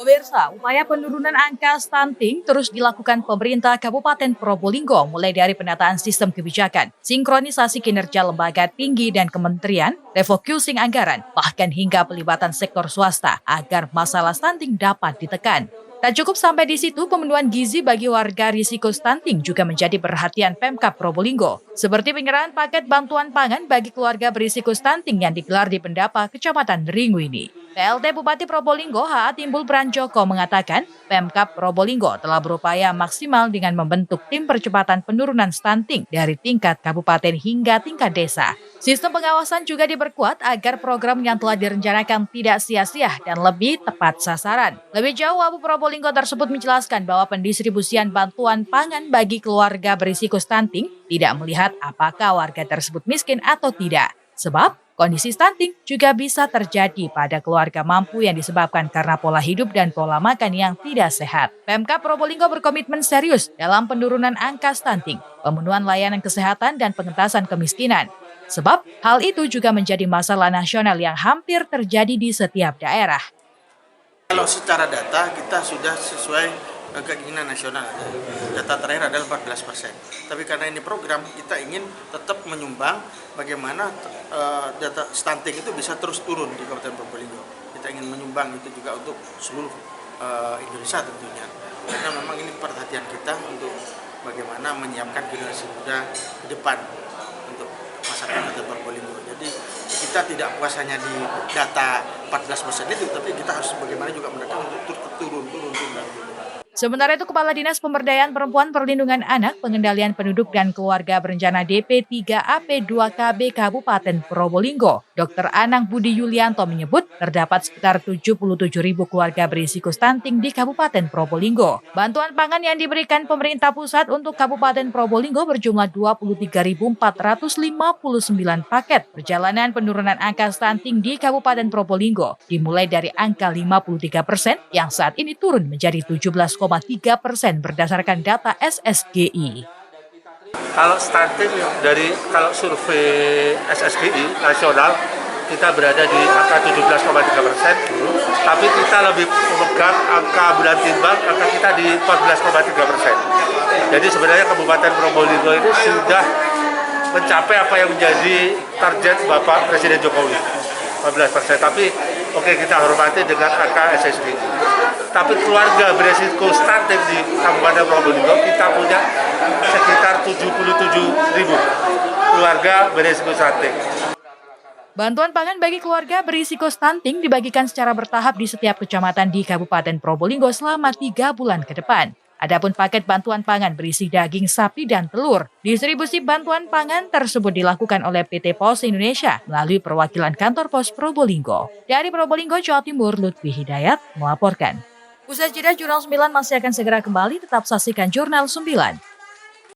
Pemirsa, upaya penurunan angka stunting terus dilakukan pemerintah Kabupaten Probolinggo mulai dari penataan sistem kebijakan, sinkronisasi kinerja lembaga tinggi dan kementerian, refocusing anggaran, bahkan hingga pelibatan sektor swasta agar masalah stunting dapat ditekan. Tak cukup sampai di situ, pemenuhan gizi bagi warga risiko stunting juga menjadi perhatian Pemkab Probolinggo, seperti penyerahan paket bantuan pangan bagi keluarga berisiko stunting yang digelar di Pendapa, Kecamatan Deringu ini. PLT Bupati Probolinggo H.A. Timbul Branjoko mengatakan, Pemkab Probolinggo telah berupaya maksimal dengan membentuk tim percepatan penurunan stunting dari tingkat kabupaten hingga tingkat desa. Sistem pengawasan juga diperkuat agar program yang telah direncanakan tidak sia-sia dan lebih tepat sasaran. Lebih jauh, Wabu Probolinggo tersebut menjelaskan bahwa pendistribusian bantuan pangan bagi keluarga berisiko stunting tidak melihat apakah warga tersebut miskin atau tidak. Sebab, kondisi stunting juga bisa terjadi pada keluarga mampu yang disebabkan karena pola hidup dan pola makan yang tidak sehat. Pemkab Probolinggo berkomitmen serius dalam penurunan angka stunting, pemenuhan layanan kesehatan, dan pengentasan kemiskinan. Sebab hal itu juga menjadi masalah nasional yang hampir terjadi di setiap daerah. Kalau secara data kita sudah sesuai keinginan nasional. Data terakhir adalah 14%. Tapi karena ini program, kita ingin tetap menyumbang bagaimana data stunting itu bisa terus turun di Kabupaten Probolinggo. Kita ingin menyumbang itu juga untuk seluruh Indonesia tentunya. Karena memang ini perhatian kita untuk bagaimana menyiapkan generasi muda ke depan untuk masyarakat Kabupaten Probolinggo. Jadi kita tidak puas hanya di data 14% itu, tapi kita harus bagaimana juga mereka untuk turun. Sementara itu, Kepala Dinas Pemberdayaan Perempuan Perlindungan Anak, Pengendalian Penduduk dan Keluarga Berencana DP3AP2KB Kabupaten Probolinggo, Dr. Anang Budi Yulianto menyebut terdapat sekitar 77.000 keluarga berisiko stunting di Kabupaten Probolinggo. Bantuan pangan yang diberikan pemerintah pusat untuk Kabupaten Probolinggo berjumlah 23.459 paket. Perjalanan penurunan angka stunting di Kabupaten Probolinggo dimulai dari angka 53% yang saat ini turun menjadi 17,3% berdasarkan data SSGI. Kalau stunting kalau survei SSGI nasional kita berada di angka 17,3%, tapi kita lebih memegang angka bulan timbang, angka kita di 14,3%. Jadi sebenarnya Kabupaten Probolinggo ini sudah mencapai apa yang menjadi target Bapak Presiden Jokowi, 14%. Tapi oke, kita hormati dengan angka SSGI. Tapi keluarga berisiko stunting di Kabupaten Probolinggo kita punya sekitar 77.000 keluarga berisiko stunting. Bantuan pangan bagi keluarga berisiko stunting dibagikan secara bertahap di setiap kecamatan di Kabupaten Probolinggo selama 3 bulan ke depan. Adapun paket bantuan pangan berisi daging sapi dan telur. Distribusi bantuan pangan tersebut dilakukan oleh PT Pos Indonesia melalui perwakilan kantor Pos Probolinggo. Dari Probolinggo, Jawa Timur, Lutfi Hidayat melaporkan. Usai jeda, Jurnal 9 masih akan segera kembali, tetap saksikan Jurnal 9.